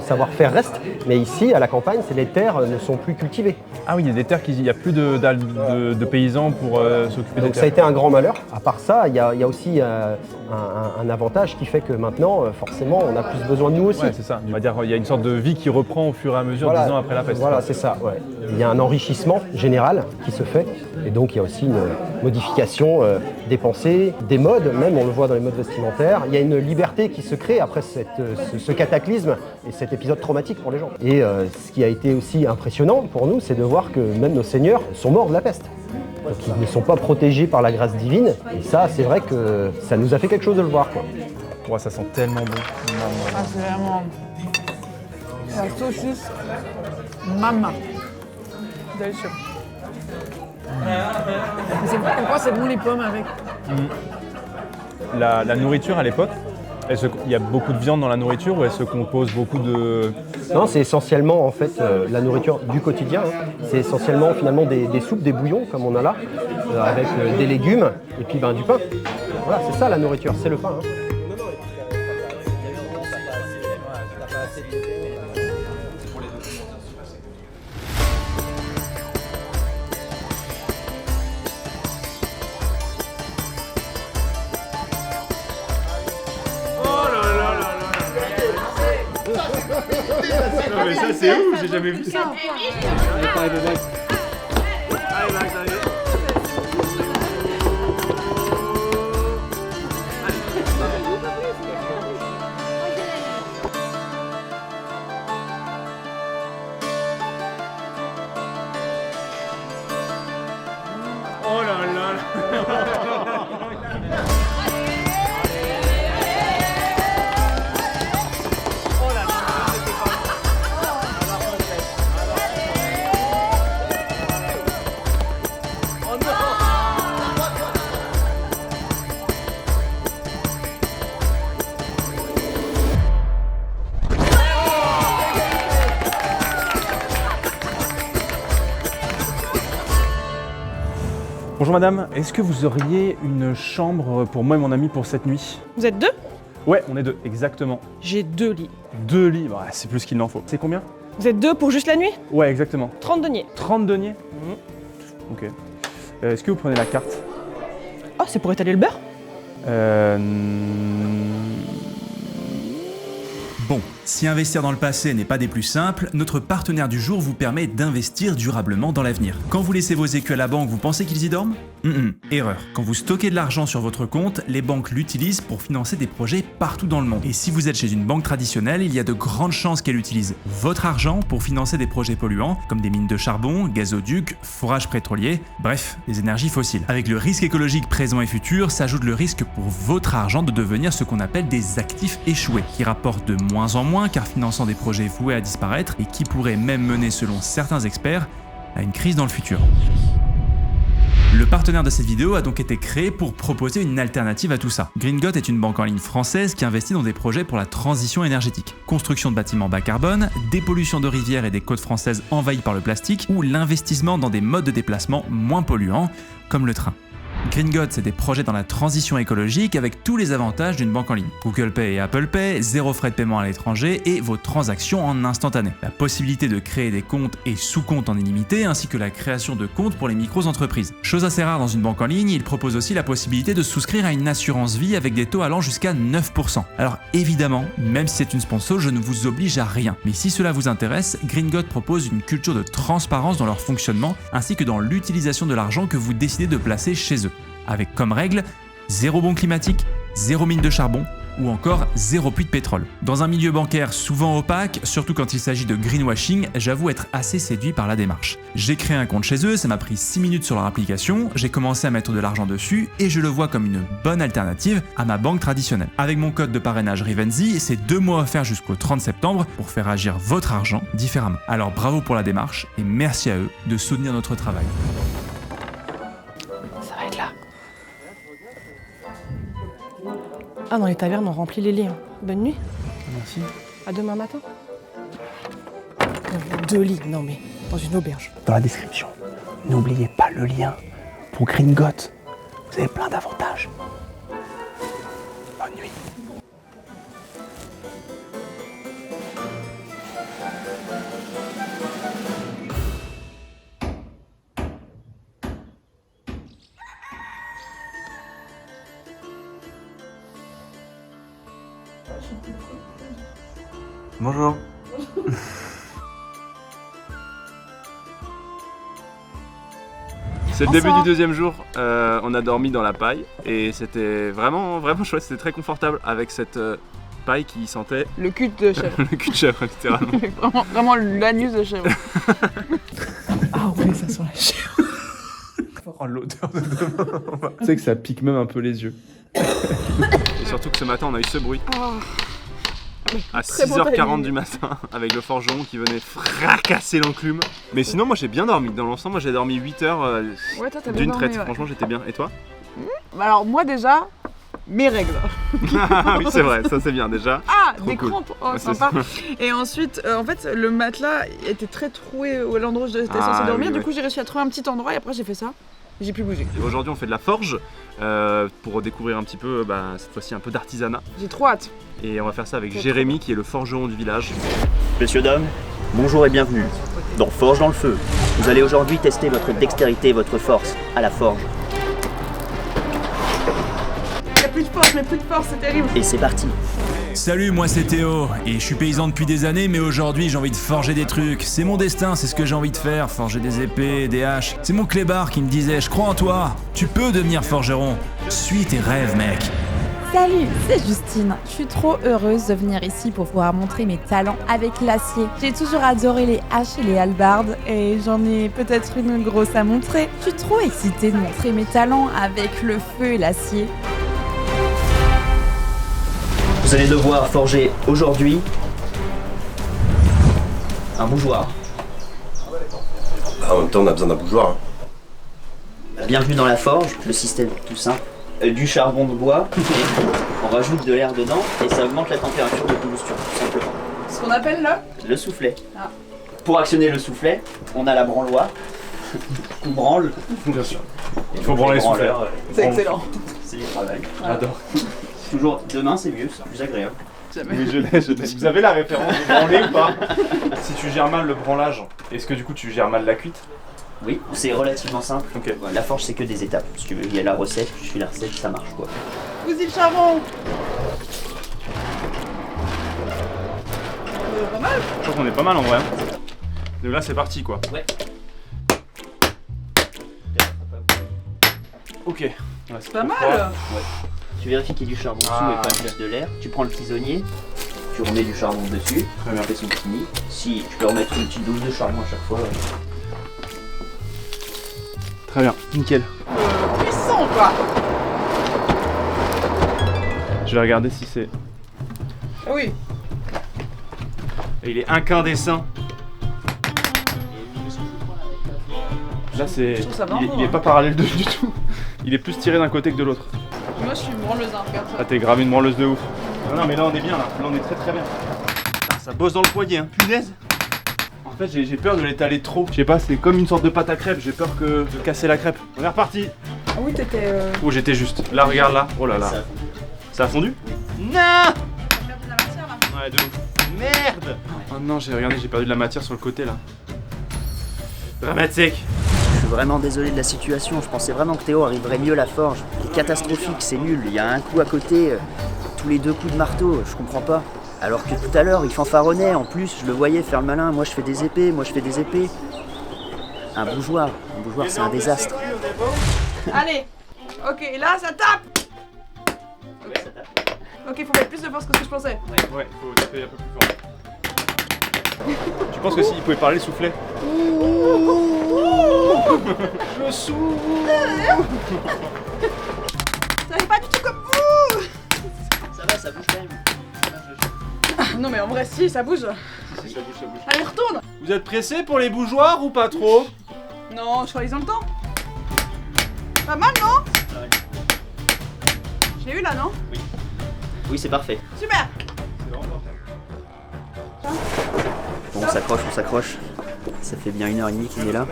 savoir-faire reste. Mais ici, à la campagne, les terres ne sont plus cultivées. Ah oui, il y a des terres il n'y a plus de paysans pour s'occuper des terres. Donc ça a été un grand malheur. À part ça, il y a y a aussi un avantage qui fait que maintenant, forcément, on a plus besoin de nous aussi. Ouais, c'est ça. On va dire il y a une sorte de vie qui reprend au fur et à mesure, 10 ans après la peste. Voilà, c'est ça. Ouais. Il y a un enrichissement général qui se fait. Et donc, il y a aussi une modification des pensées, des modes, même, on le voit dans les modes vestimentaires. Il y a une liberté qui se crée après ce cataclysme et cet épisode traumatique pour les gens. Et ce qui a été aussi impressionnant pour nous, c'est de voir que même nos seigneurs sont morts de la peste. Donc, ils ne sont pas protégés par la grâce divine. Et ça, c'est vrai que ça nous a fait quelque chose de le voir, quoi. Ouais, ça sent tellement bon. Ah, c'est vraiment... La saucisse, maman. Délicieux. C'est vrai pourquoi c'est bon les pommes avec. La nourriture à l'époque, il y a beaucoup de viande dans la nourriture ou elle se compose beaucoup de... Non, c'est essentiellement en fait la nourriture du quotidien. C'est essentiellement finalement des soupes, des bouillons comme on a là, avec des légumes et puis du pain. Voilà, c'est ça la nourriture, c'est le pain. Non mais ça c'est ouf, j'ai jamais vu ça. Oh là là. Bonjour madame, est-ce que vous auriez une chambre pour moi et mon ami pour cette nuit? Vous êtes deux? Ouais, on est deux, exactement. J'ai 2 lits. 2 lits, bah, c'est plus qu'il n'en faut. C'est combien? Vous êtes deux pour juste la nuit? Ouais, exactement. 30 deniers. 30 deniers? Ok. Est-ce que vous prenez la carte? Oh, c'est pour étaler le beurre? Bon, si investir dans le passé n'est pas des plus simples, notre partenaire du jour vous permet d'investir durablement dans l'avenir. Quand vous laissez vos écus à la banque, vous pensez qu'ils y dorment? Erreur. Quand vous stockez de l'argent sur votre compte, les banques l'utilisent pour financer des projets partout dans le monde. Et si vous êtes chez une banque traditionnelle, il y a de grandes chances qu'elle utilise votre argent pour financer des projets polluants, comme des mines de charbon, gazoducs, forages pétroliers, bref, des énergies fossiles. Avec le risque écologique présent et futur, s'ajoute le risque pour votre argent de devenir ce qu'on appelle des actifs échoués, qui rapportent de moins en moins car finançant des projets voués à disparaître et qui pourraient même mener, selon certains experts, à une crise dans le futur. Le partenaire de cette vidéo a donc été créé pour proposer une alternative à tout ça. GreenGot est une banque en ligne française qui investit dans des projets pour la transition énergétique. Construction de bâtiments bas carbone, dépollution de rivières et des côtes françaises envahies par le plastique, ou l'investissement dans des modes de déplacement moins polluants, comme le train. GreenGot, c'est des projets dans la transition écologique avec tous les avantages d'une banque en ligne. Google Pay et Apple Pay, 0 frais de paiement à l'étranger et vos transactions en instantané. La possibilité de créer des comptes et sous-comptes en illimité ainsi que la création de comptes pour les micro-entreprises. Chose assez rare dans une banque en ligne, il propose aussi la possibilité de souscrire à une assurance vie avec des taux allant jusqu'à 9%. Alors évidemment, même si c'est une sponsor, je ne vous oblige à rien. Mais si cela vous intéresse, GreenGot propose une culture de transparence dans leur fonctionnement ainsi que dans l'utilisation de l'argent que vous décidez de placer chez eux. Avec comme règle, 0 bon climatique, 0 mine de charbon ou encore 0 puits de pétrole. Dans un milieu bancaire souvent opaque, surtout quand il s'agit de greenwashing, j'avoue être assez séduit par la démarche. J'ai créé un compte chez eux, ça m'a pris 6 minutes sur leur application, j'ai commencé à mettre de l'argent dessus et je le vois comme une bonne alternative à ma banque traditionnelle. Avec mon code de parrainage Rivenzi, c'est 2 mois offerts jusqu'au 30 septembre pour faire agir votre argent différemment. Alors bravo pour la démarche et merci à eux de soutenir notre travail. Ça va être là. Ah, dans les tavernes, on remplit les lits. Bonne nuit. Merci. À demain matin. 2 lits, non mais dans une auberge. Dans la description, n'oubliez pas le lien pour GreenGot. Vous avez plein d'avantages. Bonne nuit. Bonjour. C'est le début du deuxième jour, on a dormi dans la paille et c'était vraiment chouette, c'était très confortable avec cette paille qui sentait Le cul de chèvre. le cul de chèvre littéralement. Vraiment l'anus de chèvre. Ah ouais, ça sent la chèvre. Oh, l'odeur de demain. Tu sais que ça pique même un peu les yeux. Et surtout que ce matin on a eu ce bruit. À 6h40 du matin avec le forgeron qui venait fracasser l'enclume. Mais sinon moi j'ai bien dormi, dans l'ensemble moi j'ai dormi 8 heures Ouais, toi, t'as bien d'une dormi, traite, ouais. franchement j'étais bien. Et toi? Bah alors moi déjà, mes règles. Ah oui c'est vrai, ça c'est bien déjà. Ah, Trop des cool. crampes, oh Ouais, c'est sympa. ça. Et ensuite, en fait, le matelas était très troué à l'endroit où j'étais censée dormir. oui, Du ouais. coup, j'ai réussi à trouver un petit endroit et après j'ai fait ça. J'ai plus bougé. Et aujourd'hui on fait de la forge pour découvrir un petit peu, cette fois-ci un peu d'artisanat. J'ai trop hâte. Et on va faire ça avec Jérémy qui est le forgeron du village. Messieurs, dames, bonjour et bienvenue dans Forge dans le Feu. Vous allez aujourd'hui tester votre dextérité et votre force à la forge. Il y a plus de force, mais plus de force, c'est terrible. Et c'est parti. Salut, moi c'est Théo, et je suis paysan depuis des années, mais aujourd'hui j'ai envie de forger des trucs. C'est mon destin, c'est ce que j'ai envie de faire, forger des épées, des haches. C'est mon clébard qui me disait, je crois en toi, tu peux devenir forgeron. Suis tes rêves, mec. Salut, c'est Justine. Je suis trop heureuse de venir ici pour pouvoir montrer mes talents avec l'acier. J'ai toujours adoré les haches et les hallebardes et j'en ai peut-être une grosse à montrer. Je suis trop excitée de montrer mes talents avec le feu et l'acier. Vous allez devoir forger aujourd'hui un bougeoir. En même temps, on a besoin d'un bougeoir. Bienvenue dans la forge, le système est tout simple. Du charbon de bois, et on rajoute de l'air dedans et ça augmente la température de combustion, tout simplement. Ce qu'on appelle là Le soufflet. Ah. Pour actionner le soufflet, on a la branloire. On branle. Bien sûr. Il faut branler le soufflet. C'est excellent. C'est du travail. J'adore. Toujours demain, c'est mieux, c'est plus agréable. Oui, je l'ai. Vous avez la référence du branler ou pas? Si tu gères mal le branlage, est-ce que du coup tu gères mal la cuite? Oui, c'est relativement simple. Ok. La forge, c'est que des étapes. Si tu veux, il y a la recette, je suis la recette, ça marche quoi. Vous-y le charbon. Pas mal. Je crois qu'on est pas mal en vrai. Donc là c'est parti quoi. Ouais. Ok. Ouais, C'est pas trop mal. froid. Ouais. Tu vérifies qu'il y ait du charbon dessous et pas juste de l'air. Tu prends le tisonnier, tu remets du charbon dessus, Très bien. tu fais son petit nid. Si tu peux remettre une petite dose de charbon à chaque fois. Très bien, nickel. Puissant quoi. Je vais regarder si c'est... Ah oui. Et il est incandescent. Là c'est... Je trouve ça marrant, Il est hein. pas parallèle du tout. Il est plus tiré d'un côté que de l'autre. Moi je suis une branleuse, hein, regarde ça. Ah t'es grave une branleuse de ouf. Non mais là on est bien là, on est très très bien. Ah, ça bosse dans le poignet, hein, punaise. En fait j'ai peur de l'étaler trop. Je sais pas, c'est comme une sorte de pâte à crêpes, j'ai peur de casser la crêpe. On est reparti. Ah oui, t'étais. Oh j'étais juste. Là regarde là, oh là là. Ça a fondu? Non. Ouais de ouf. Merde. Oh non j'ai perdu de la matière sur le côté là. Dramatique. Je suis vraiment désolé de la situation, je pensais vraiment que Théo arriverait mieux à la forge. C'est catastrophique, c'est nul, il y a un coup à côté, tous les 2 coups de marteau, je comprends pas. Alors que tout à l'heure, il fanfaronnait, en plus, je le voyais faire le malin, moi je fais des épées, Un bougeoir c'est un désastre. Allez. Ok, là ça tape. Ok, faut mettre plus de force que ce que je pensais. Ouais, faut taper un peu plus fort. Tu penses que s'il pouvait parler, le soufflet? Je souffle. Ça n'est pas du tout comme vous. Ça va, ça bouge quand même. Non mais en vrai si, ça bouge. Si, ça bouge, ça bouge. Allez, retourne. Vous êtes pressés pour les bougeoirs ou pas trop? Non, je crois qu'ils ont le temps. Pas mal, non? Je l'ai eu là, non? Oui, c'est parfait. Super. Bon, on s'accroche. Ça fait bien 1h30 qu'on est là.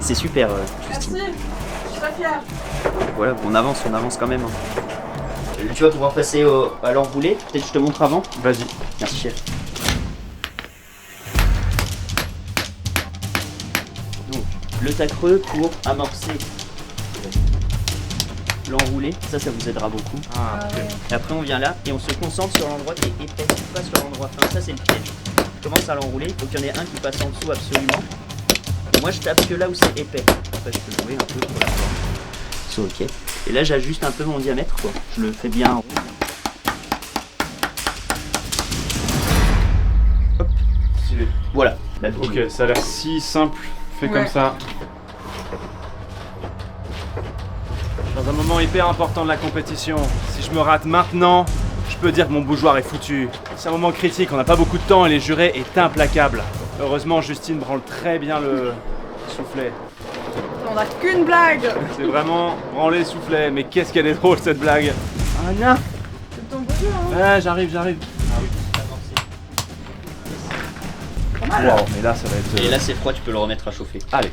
C'est super, Justine. Merci. Je suis très fière. Voilà, on avance quand même. Tu vas pouvoir passer à l'enroulé. Peut-être que je te montre avant. Vas-y. Merci, chef. Donc, le tas creux pour amorcer l'enrouler, ça vous aidera beaucoup. Ah, ok. Et après on vient là et on se concentre sur l'endroit qui est épais, pas sur l'endroit fin. Ça c'est le piège. Je commence à l'enrouler, il faut qu'il y en ait un qui passe en dessous absolument. Et moi je tape que là où c'est épais. Après je peux jouer un peu pour la forme. C'est ok. Et là j'ajuste un peu mon diamètre quoi. Je le fais bien. Hop. Stylé. Voilà. Ok, ça a l'air si simple, fait comme ça. Dans un moment hyper important de la compétition, si je me rate maintenant, je peux dire que mon bougeoir est foutu. C'est un moment critique, on n'a pas beaucoup de temps et les jurés est implacable. Heureusement, Justine branle très bien le soufflet. On a qu'une blague. C'est vraiment branler le soufflet, mais qu'est-ce qu'elle est drôle cette blague. Ah non. C'est ton bougeoir, hein. Ouais, j'arrive. Wow, mais là ça va être... Et là c'est froid, tu peux le remettre à chauffer. Allez.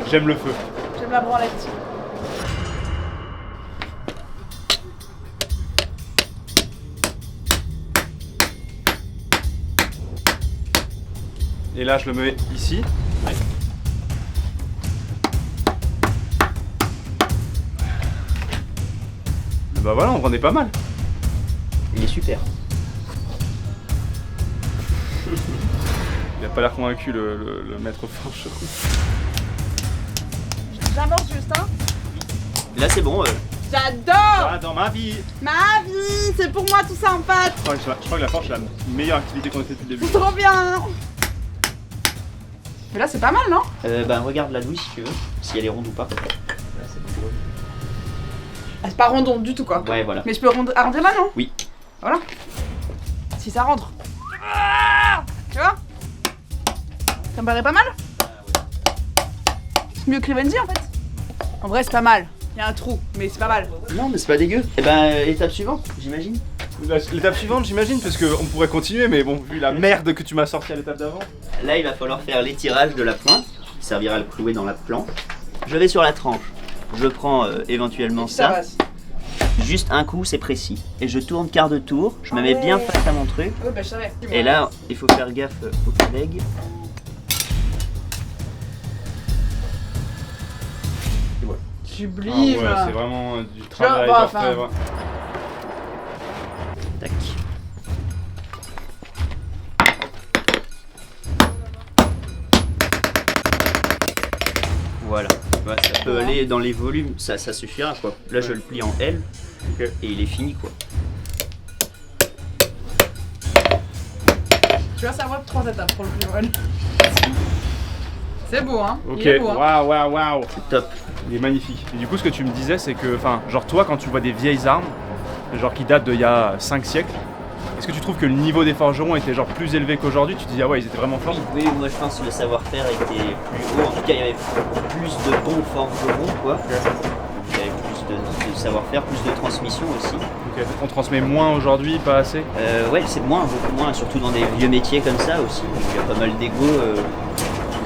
J'aime le feu. J'aime la branlette. Et là je le mets ici. Ouais. Bah voilà, on rendait pas mal. Il est super. Il a pas l'air convaincu le maître forge, je trouve. J'amorce Justin. Là c'est bon. J'adore. Ah, dans ma vie. Ma vie, c'est pour moi tout ça en pâte. Je crois que la forge c'est la meilleure activité qu'on ait fait depuis le début. C'est trop bien. Mais là c'est pas mal, non? Bah regarde la douille si tu veux, si elle est ronde ou pas. Là, c'est bon. Ah, c'est pas rondon du tout quoi. Ouais voilà. Mais je peux arrondir là, non? Oui. Voilà. Si ça rentre. Ah, tu vois? Ça me paraît pas mal? C'est mieux que Rivenzi en fait. En vrai c'est pas mal. Il y a un trou, mais c'est pas mal. Non mais c'est pas dégueu. Et ben étape suivante, j'imagine. L'étape suivante j'imagine, parce qu'on pourrait continuer, mais bon, vu la merde que tu m'as sorti à l'étape d'avant. Là il va falloir faire l'étirage de la pointe, qui servira à le clouer dans la planche. Je vais sur la tranche, je prends éventuellement ça. Juste un coup, c'est précis. Et je tourne quart de tour, je me mets bien face à mon truc. Ouais, bah je savais. Et là, il faut faire gaffe aux collègues. Et voilà. Sublime. Ah ouais, c'est vraiment du travail parfait. Ouais. Tac. Voilà. Ouais, ça peut aller dans les volumes, ça suffira quoi. Là je le plie en L et il est fini quoi. Tu vois, ça va 3 étapes pour le plus run. C'est beau, hein? Ok, Il est beau, hein. Waouh. C'est top. Il est magnifique. Et du coup, ce que tu me disais, c'est que, enfin, genre toi, quand tu vois des vieilles armes, genre qui datent d'il y a 5 siècles, est-ce que tu trouves que le niveau des forgerons était genre plus élevé qu'aujourd'hui? Tu te dis, ah ouais, ils étaient vraiment forts? Oui, moi je pense que le savoir-faire était plus haut. En tout cas, il y avait plus de bons forgerons, quoi. Il y avait plus de savoir-faire, plus de transmission aussi. Ok, on transmet moins aujourd'hui, pas assez? Ouais, c'est moins, beaucoup moins, surtout dans des vieux métiers comme ça aussi. Il y a pas mal d'ego,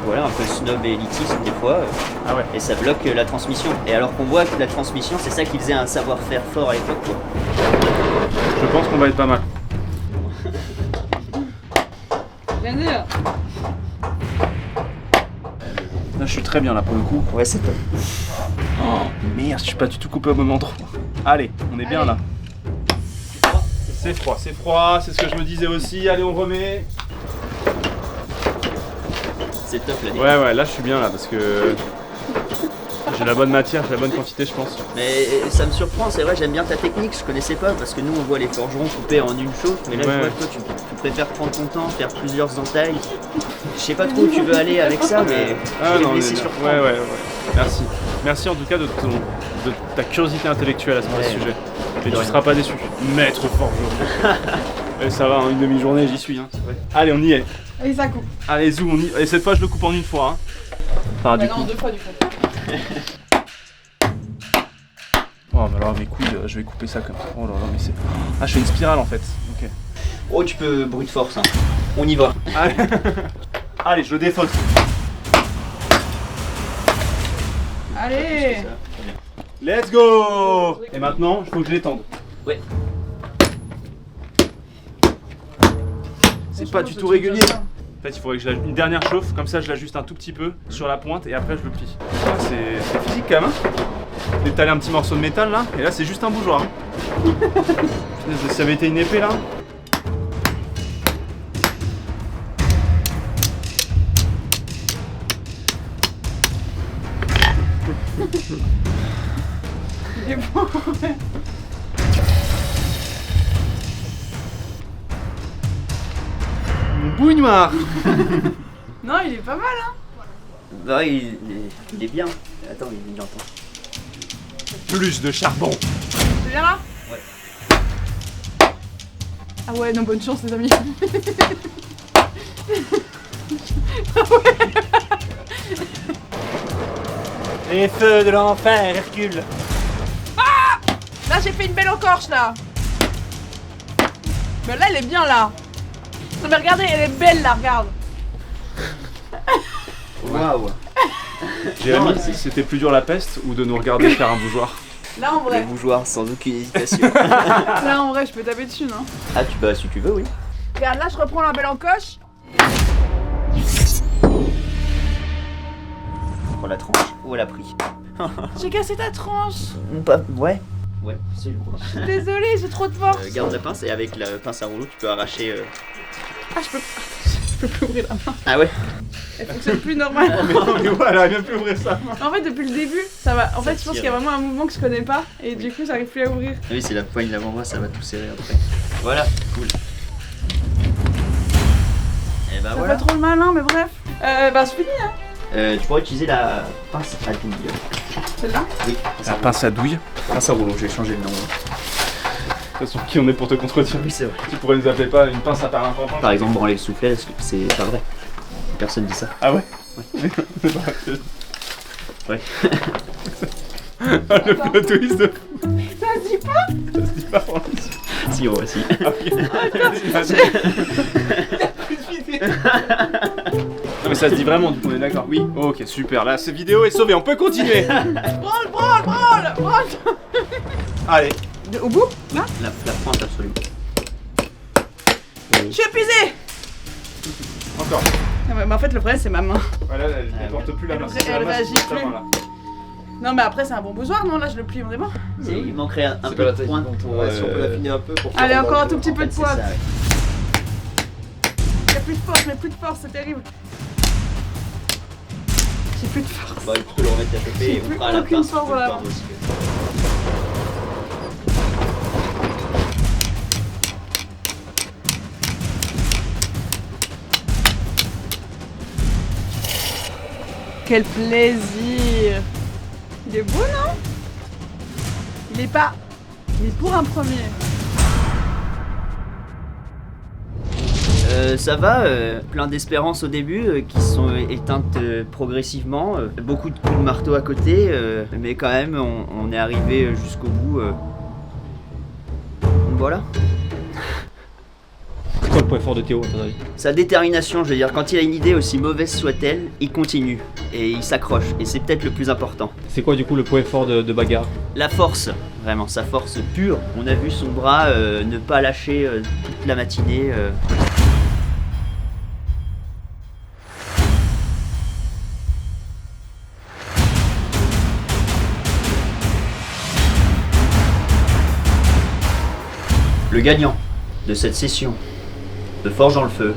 voilà, un peu snob et élitiste des fois. Ah ouais. Et ça bloque la transmission. Et alors qu'on voit que la transmission, c'est ça qui faisait un savoir-faire fort à l'époque, quoi. Je pense qu'on va être pas mal. Bien dire. Là, je suis très bien là pour le coup. Ouais, c'est top. Oh merde, je suis pas du tout coupé au même endroit. Allez, on est bien là. C'est froid, c'est ce que je me disais aussi. Allez, on remet. C'est top là. Ouais, là je suis bien là parce que j'ai la bonne matière, j'ai la bonne quantité, je pense. Mais ça me surprend, c'est vrai, j'aime bien ta technique, je connaissais pas parce que nous on voit les forgerons couper en une chauffe, mais là je vois que toi tu préfères prendre ton temps, faire plusieurs entailles. Je sais pas trop où tu veux aller avec ça, mais je vais me laisser surprendre. Ouais. Merci. Merci en tout cas de ta curiosité intellectuelle à ce sujet. Et tu seras pas déçu. Maître forgeron. Et ça va, une demi-journée, j'y suis. Hein. Allez, on y est. Et ça coupe. Allez, zoom, on y... Et cette fois, je le coupe en une fois. Hein. Enfin, Bah non, 2 fois du coup. Oh, mais alors mes couilles, je vais couper ça comme ça. Oh là là, mais c'est. Ah, je fais une spirale en fait. Ok. Oh, tu peux brute force, hein. On y va. Allez, allez, je le défausse. Allez. Let's go. Et maintenant, il faut que je l'étende. Ouais. C'est pas du tout régulier. En fait, il faudrait que je une dernière chauffe, comme ça je l'ajuste un tout petit peu sur la pointe et après je le plie. c'est physique quand même. Hein. D'étaler un petit morceau de métal là, et là c'est juste un bougeoir. Hein. Si ça avait été une épée là. Il est bon, ouais. Mon bouilloire. Non, il est pas mal, hein. Bah, il est bien. Attends, il entend. Plus de charbon. C'est bien là? Ouais. Ah ouais, non, bonne chance les amis. Les feux de l'enfer, Hercule. Ah! Là, j'ai fait une belle encorche là. Mais là, elle est bien là. Non, mais regardez, elle est belle là, regarde. Waouh. Jérémy, c'était plus dur la peste ou de nous regarder faire un bougeoir? Là, en vrai. Le bougeoir, sans aucune hésitation. Là, en vrai, je peux taper dessus, non? Ah, si tu veux, oui. Regarde, là, je reprends la belle encoche. Prends la tranche. Où elle a pris? J'ai cassé ta tranche. Ouais. Ouais, c'est le bougeoir. Je suis désolée, j'ai trop de force. Garde la pince et avec la pince à rouleau, tu peux arracher. Ah, je peux plus ouvrir la main. Ah ouais? Elle fonctionne plus normal. mais voilà, elle vient plus ouvrir ça. En fait, depuis le début, ça va. En fait, je pense qu'il y a vraiment un mouvement que je connais pas et du coup, j'arrive plus à ouvrir. Oui, c'est la poigne l'avant-bras, ça va tout serrer après. Voilà, cool. Et bah Ça voilà. fait trop le malin, mais bref. Bah, c'est fini, hein. Tu pourrais utiliser la pince à douille. Celle-là? Oui. La pince à douille. Pince à rouleau, j'ai changé le nom. De toute façon, qui on est pour te contredire? Oui, c'est vrai. Tu pourrais nous appeler pas une pince à perlimpinpin? Par exemple, branler le soufflet, c'est pas vrai. Personne dit ça. Ah ouais? Ouais. Ouais. Le plot twist de fou. Ça se dit pas? Ça se dit pas pour l'instant. Si, ouais, si. Ah, ok. Non mais ça se dit vraiment, du coup on est d'accord? Oui. Ok, super, là cette vidéo est sauvée, on peut continuer. Branle. Allez. Au bout? Là? La pointe absolument. Je suis épuisée. Encore. Ah, mais en fait, le problème, c'est ma main. Voilà, elle ne porte plus la main. Elle réagit plus. Non, mais après, c'est un bon bougeoir, non? Là, je le plie, on est bon? Si, il manquerait un peu de pointe pour. Si on peut l'affiner un peu pour. Allez, encore un tout petit peu de c'est pointe. ça, ouais. Y'a plus de force, mais plus de force, c'est terrible. J'ai plus de force. Bah, tu peux le remettre à choper et on fera à la aucune pince. force dans la main. Quel plaisir! Il est beau, non? Il est pas... Il est pour un premier. Ça va, plein d'espérances au début qui sont éteintes progressivement. Beaucoup de coups de marteau à côté, mais quand même on est arrivé jusqu'au bout. Donc voilà. C'est quoi le point fort de Théo à ton avis? Sa détermination, je veux dire, quand il a une idée aussi mauvaise soit-elle, il continue et il s'accroche et c'est peut-être le plus important. C'est quoi du coup le point fort de bagarre? La force, vraiment, sa force pure. On a vu son bras ne pas lâcher toute la matinée. Le gagnant de cette session de Forge dans le Feu,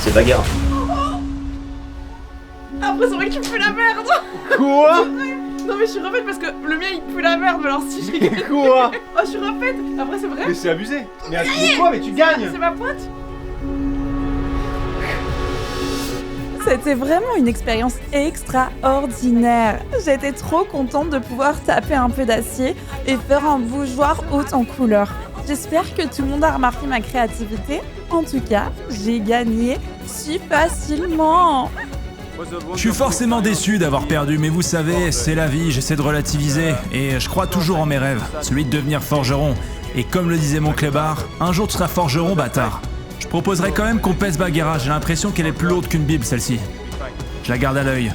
c'est Bagarre. Après, c'est vrai que tu me fais la merde! Quoi? Non, mais je suis refaite parce que le mien il pue la merde, mais alors si j'ai gagné. Quoi? Oh, je suis refaite! Après, c'est vrai? Mais c'est abusé. Mais quoi? Mais tu gagnes. C'est ma pointe? C'était vraiment une expérience extraordinaire. J'étais trop contente de pouvoir taper un peu d'acier et faire un bougeoir haut en couleur. J'espère que tout le monde a remarqué ma créativité. En tout cas, j'ai gagné si facilement. Je suis forcément déçu d'avoir perdu, mais vous savez, c'est la vie, j'essaie de relativiser et je crois toujours en mes rêves, celui de devenir forgeron. Et comme le disait mon clébard, un jour tu seras forgeron, bâtard. Je proposerais quand même qu'on pèse Bagheera, j'ai l'impression qu'elle est plus lourde qu'une bible celle-ci. Je la garde à l'œil.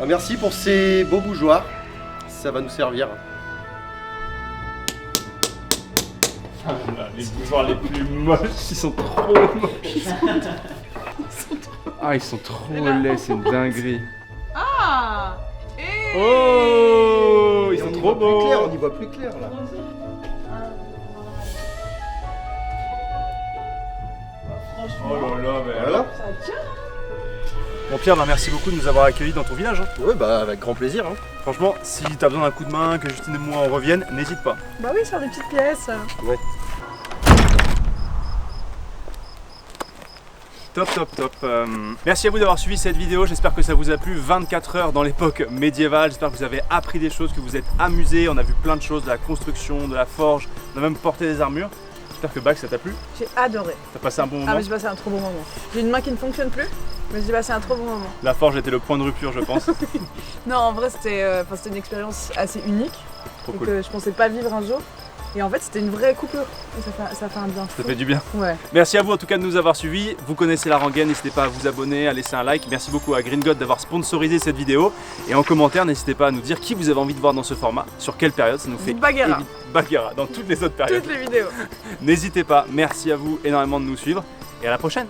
Merci pour ces beaux bougeoirs, ça va nous servir. Les histoires les plus moches, ils sont trop moches. Ah, ils sont trop laids, c'est une dinguerie. Ah Oh, ils sont trop beaux. On y voit plus clair là. Oh là là, mais Voilà. Ça tient. Bon Pierre, bah merci beaucoup de nous avoir accueillis dans ton village. Hein. Ouais, bah avec grand plaisir. Hein. Franchement, si t'as besoin d'un coup de main, que Justine et moi en reviennent, n'hésite pas. Bah oui, sur des petites pièces. Ouais. Top, top, top. Merci à vous d'avoir suivi cette vidéo. J'espère que ça vous a plu. 24 heures dans l'époque médiévale. J'espère que vous avez appris des choses, que vous êtes amusés. On a vu plein de choses, de la construction, de la forge. On a même porté des armures. J'espère que Bac, ça t'a plu. J'ai adoré. T'as passé un bon moment. Ah mais j'ai passé un trop bon moment. J'ai une main qui ne fonctionne plus, mais j'ai passé un trop bon moment. La forge était le point de rupture, je pense. Non, en vrai c'était une expérience assez unique. Trop et cool. que je pensais pas vivre un jour. Et en fait c'était une vraie coupure. Et ça fait un bien fou. Ça fait du bien. Ouais. Merci à vous en tout cas de nous avoir suivis. Vous connaissez la rengaine, n'hésitez pas à vous abonner, à laisser un like. Merci beaucoup à Green God d'avoir sponsorisé cette vidéo. Et en commentaire, n'hésitez pas à nous dire qui vous avez envie de voir dans ce format, sur quelle période. Ça nous fait Bagheera. Bagheera dans toutes les autres périodes. Toutes les vidéos. N'hésitez pas. Merci à vous énormément de nous suivre. Et à la prochaine.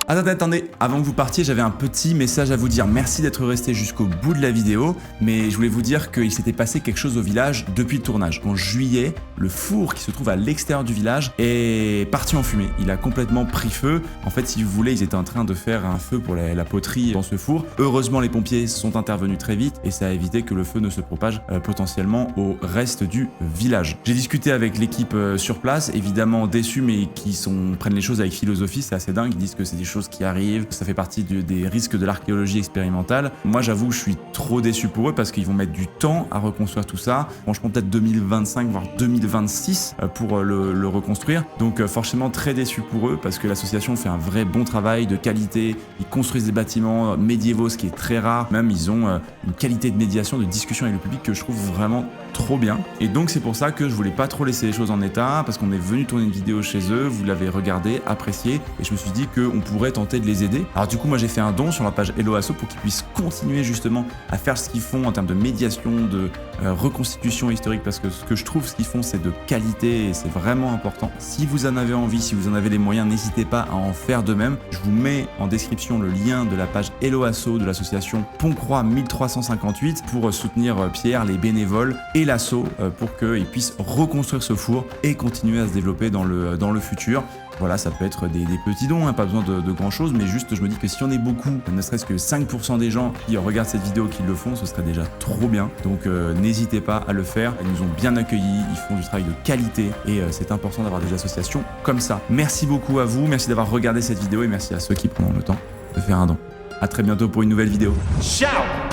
Attendez, avant que vous partiez, j'avais un petit message à vous dire. Merci d'être resté jusqu'au bout de la vidéo, mais je voulais vous dire qu'il s'était passé quelque chose au village depuis le tournage. En juillet, le four qui se trouve à l'extérieur du village est parti en fumée. Il a complètement pris feu. En fait, si vous voulez, ils étaient en train de faire un feu pour la poterie dans ce four. Heureusement, les pompiers sont intervenus très vite et ça a évité que le feu ne se propage potentiellement au reste du village. J'ai discuté avec l'équipe sur place, évidemment déçus, mais qui prennent les choses avec philosophie. C'est assez dingue. Ils disent que c'est des choses qui arrivent, ça fait partie des risques de l'archéologie expérimentale. Moi j'avoue je suis trop déçu pour eux parce qu'ils vont mettre du temps à reconstruire tout ça, franchement peut-être 2025 voire 2026 pour le reconstruire, donc forcément très déçu pour eux parce que l'association fait un vrai bon travail de qualité, ils construisent des bâtiments médiévaux ce qui est très rare, même ils ont une qualité de médiation, de discussion avec le public que je trouve vraiment trop bien, et donc c'est pour ça que je voulais pas trop laisser les choses en état parce qu'on est venu tourner une vidéo chez eux, vous l'avez regardé, apprécié, et je me suis dit qu'on pourrait tenter de les aider. Alors du coup moi j'ai fait un don sur la page Hello Asso pour qu'ils puissent continuer justement à faire ce qu'ils font en termes de médiation, de reconstitution historique, parce que ce que je trouve ce qu'ils font c'est de qualité et c'est vraiment important. Si vous en avez envie, si vous en avez les moyens, n'hésitez pas à en faire de même. Je vous mets en description le lien de la page Hello Asso de l'association Pont-Croix 1358 pour soutenir Pierre, les bénévoles et l'asso pour qu'ils puissent reconstruire ce four et continuer à se développer dans le futur. Voilà, ça peut être des petits dons, hein, pas besoin de grand chose, mais juste je me dis que si on est beaucoup, ne serait-ce que 5% des gens qui regardent cette vidéo qui le font, ce serait déjà trop bien. Donc n'hésitez pas à le faire, ils nous ont bien accueillis, ils font du travail de qualité et c'est important d'avoir des associations comme ça. Merci beaucoup à vous, merci d'avoir regardé cette vidéo et merci à ceux qui prennent le temps de faire un don. A très bientôt pour une nouvelle vidéo. Ciao!